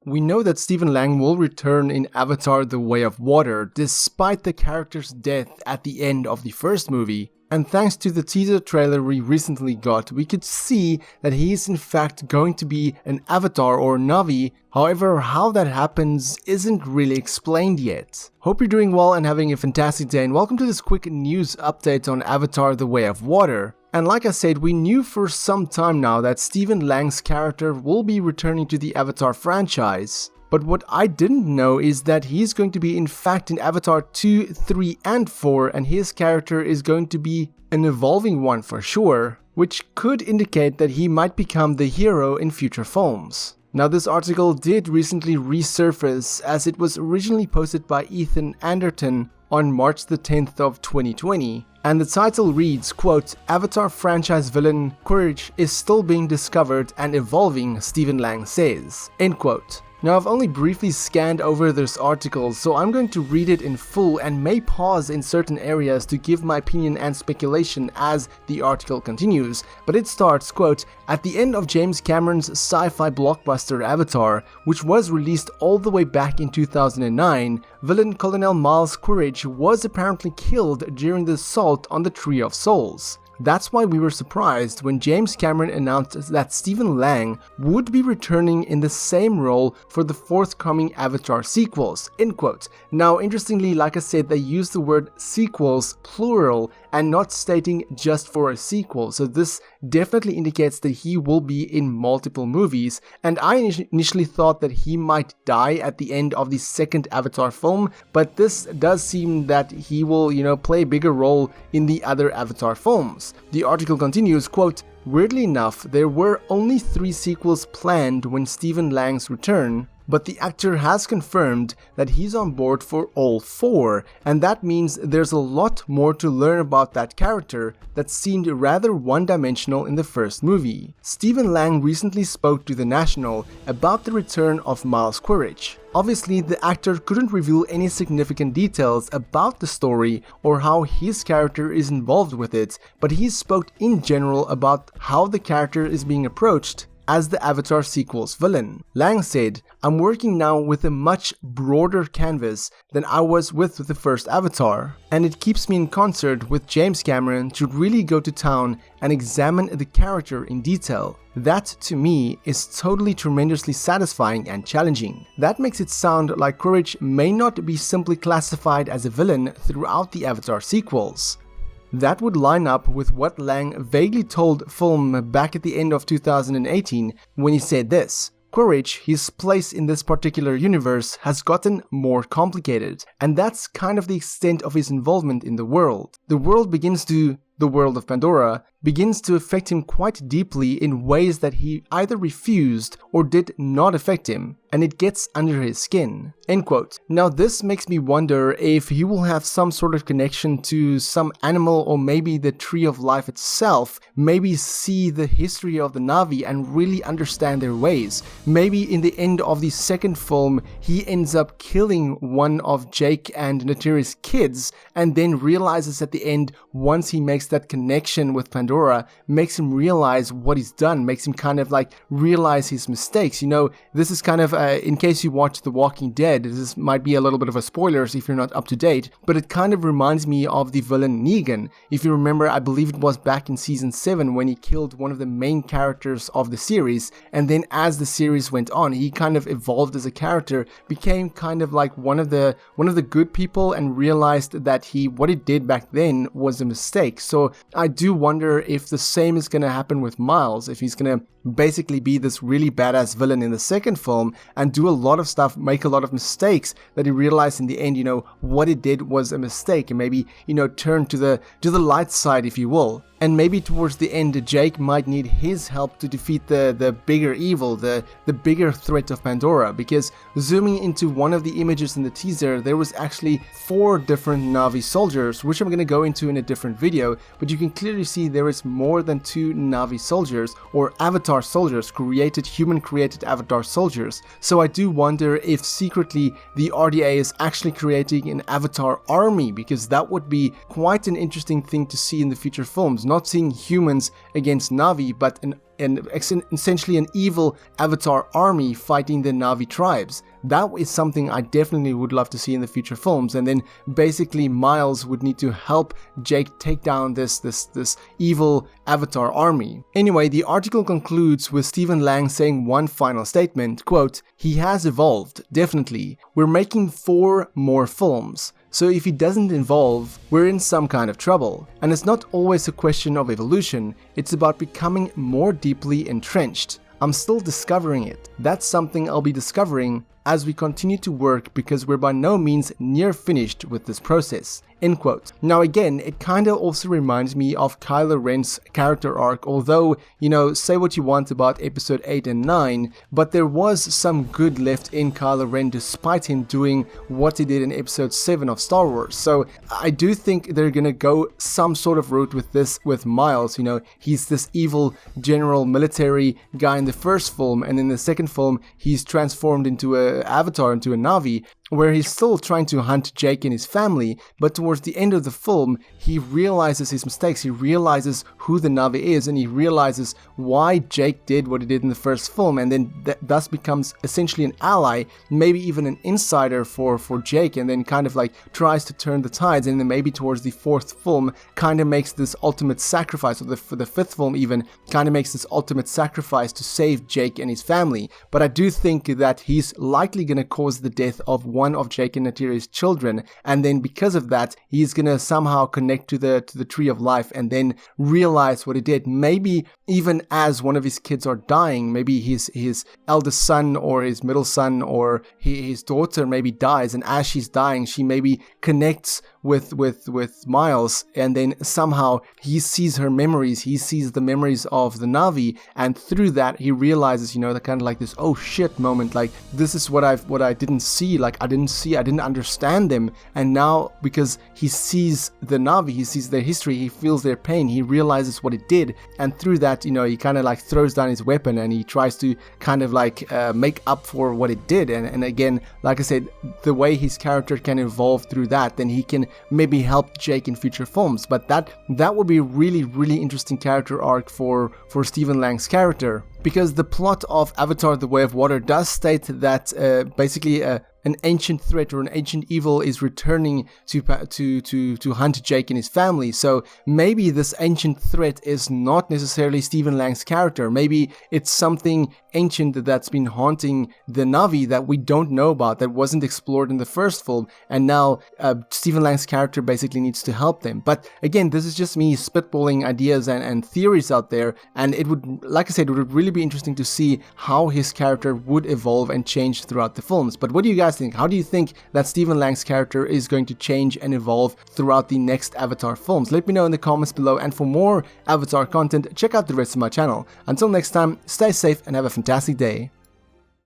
We know that Stephen Lang will return in Avatar: The Way of Water despite the character's death at the end of the first movie. And thanks to the teaser trailer we recently got, we could see that he is in fact going to be an avatar or Na'vi. However, how that happens isn't really explained yet. Hope you're doing well and having a fantastic day, and welcome to this quick news update on Avatar: The Way of Water. And like I said, we knew for some time now that Stephen Lang's character will be returning to the Avatar franchise. But what I didn't know is that he's going to be in fact in Avatar 2, 3 and 4, and his character is going to be an evolving one for sure, which could indicate that he might become the hero in future films. Now, this article did recently resurface as it was originally posted by Ethan Anderton on March the 10th of 2020. And the title reads, quote, "Avatar franchise villain Courage is still being discovered and evolving, Stephen Lang says," end quote. Now, I've only briefly scanned over this article, so I'm going to read it in full and may pause in certain areas to give my opinion and speculation as the article continues. But it starts, quote, "At the end of James Cameron's sci-fi blockbuster Avatar, which was released all the way back in 2009, villain Colonel Miles Courage was apparently killed during the assault on the Tree of Souls. That's why we were surprised when James Cameron announced that Stephen Lang would be returning in the same role for the forthcoming Avatar sequels," end quote. Now, interestingly, like I said, they use the word sequels plural and not stating just for a sequel, so this definitely indicates that he will be in multiple movies, and I initially thought that he might die at the end of the second Avatar film, but this does seem that he will, play a bigger role in the other Avatar films. The article continues, quote, "Weirdly enough, there were only 3 sequels planned when Stephen Lang's return, but the actor has confirmed that he's on board for all 4, and that means there's a lot more to learn about that character that seemed rather one-dimensional in the first movie." Stephen Lang recently spoke to The National about the return of Miles Courage. Obviously, the actor couldn't reveal any significant details about the story or how his character is involved with it, but he spoke in general about how the character is being approached as the Avatar sequel's villain. Lang said, "I'm working now with a much broader canvas than I was with the first Avatar, and it keeps me in concert with James Cameron to really go to town and examine the character in detail. That, to me, is totally tremendously satisfying and challenging." That makes it sound like Courage may not be simply classified as a villain throughout the Avatar sequels. That would line up with what Lang vaguely told Film back at the end of 2018 when he said this, "Courage, his place in this particular universe has gotten more complicated, and that's kind of the extent of his involvement in the world. The world of Pandora begins to affect him quite deeply in ways that he either refused or did not affect him, and it gets under his skin," end quote. Now, this makes me wonder if he will have some sort of connection to some animal or maybe the Tree of Life itself, maybe see the history of the Na'vi and really understand their ways. Maybe in the end of the second film, he ends up killing one of Jake and Neytiri's kids and then realizes at the end, once he makes that connection with Pandora, makes him realize what he's done, makes him kind of like realize his mistakes. This is kind of, in case you watch The Walking Dead, this might be a little bit of a spoilers if you're not up to date, but it kind of reminds me of the villain Negan. If you remember, I believe it was back in season 7 when he killed one of the main characters of the series, and then as the series went on, he kind of evolved as a character, became kind of like one of the good people, and realized that what he did back then was a mistake. So I do wonder if the same is going to happen with Miles, if he's going to basically be this really badass villain in the second film and do a lot of stuff, make a lot of mistakes that he realized in the end, what he did was a mistake, and maybe, turn to the light side, if you will. And maybe towards the end, Jake might need his help to defeat the bigger evil, the bigger threat of Pandora, because zooming into one of the images in the teaser, there was actually 4 different Na'vi soldiers, which I'm going to go into in a different video, but you can clearly see there is more than 2 Na'vi soldiers, or Avatar soldiers, human-created Avatar soldiers. So I do wonder if secretly the RDA is actually creating an Avatar army, because that would be quite an interesting thing to see in the future films. Not seeing humans against Na'vi, but an essentially an evil Avatar army fighting the Na'vi tribes. That is something I definitely would love to see in the future films, and then basically Miles would need to help Jake take down this evil Avatar army. Anyway, the article concludes with Stephen Lang saying one final statement, quote, "He has evolved, definitely. We're making 4 more films. So if he doesn't evolve, we're in some kind of trouble. And it's not always a question of evolution, it's about becoming more deeply entrenched. I'm still discovering it. That's something I'll be discovering as we continue to work, because we're by no means near finished with this process." End quote. Now again, it kinda also reminds me of Kylo Ren's character arc, although, say what you want about episode 8 and 9, but there was some good left in Kylo Ren despite him doing what he did in episode 7 of Star Wars. So I do think they're gonna go some sort of route with this, with Miles. He's this evil general military guy in the first film, and in the second film, he's transformed into an Avatar, into a Na'vi, where he's still trying to hunt Jake and his family, but towards the end of the film, he realizes his mistakes, he realizes who the Na'vi is, and he realizes why Jake did what he did in the first film, and then thus becomes essentially an ally, maybe even an insider for Jake, and then kind of like tries to turn the tides, and then maybe towards the 4th film, kind of makes this ultimate sacrifice, or for the 5th film even, kind of makes this ultimate sacrifice to save Jake and his family. But I do think that he's likely going to cause the death of one of Jake and Neytiri's children, and then because of that, he's gonna somehow connect to the tree of life, and then realize what he did. Maybe even as one of his kids are dying, maybe his eldest son or his middle son or his daughter maybe dies, and as she's dying, she maybe connects with Miles, and then somehow he sees her memories, he sees the memories of the Na'vi, and through that he realizes, the kind of like this oh shit moment, like this is what I didn't see, like I didn't understand them, and now because he sees the Na'vi, he sees their history, he feels their pain, he realizes what it did, and through that, he kind of like throws down his weapon and he tries to kind of like make up for what it did, and again, like I said, the way his character can evolve through that, then he can maybe help Jake in future films. But that would be a really, really interesting character arc for Stephen Lang's character, because the plot of Avatar: The Way of Water does state that basically an ancient threat or an ancient evil is returning to hunt Jake and his family. So maybe this ancient threat is not necessarily Stephen Lang's character. Maybe it's something ancient that's been haunting the Na'vi that we don't know about, that wasn't explored in the first film, and now Stephen Lang's character basically needs to help them. But again, this is just me spitballing ideas and theories out there, and it would, like I said, it would really be interesting to see how his character would evolve and change throughout the films. But what do you guys think? How do you think that Stephen Lang's character is going to change and evolve throughout the next Avatar films? Let me know in the comments below, and for more Avatar content, check out the rest of my channel. Until next time, stay safe and have a fantastic day.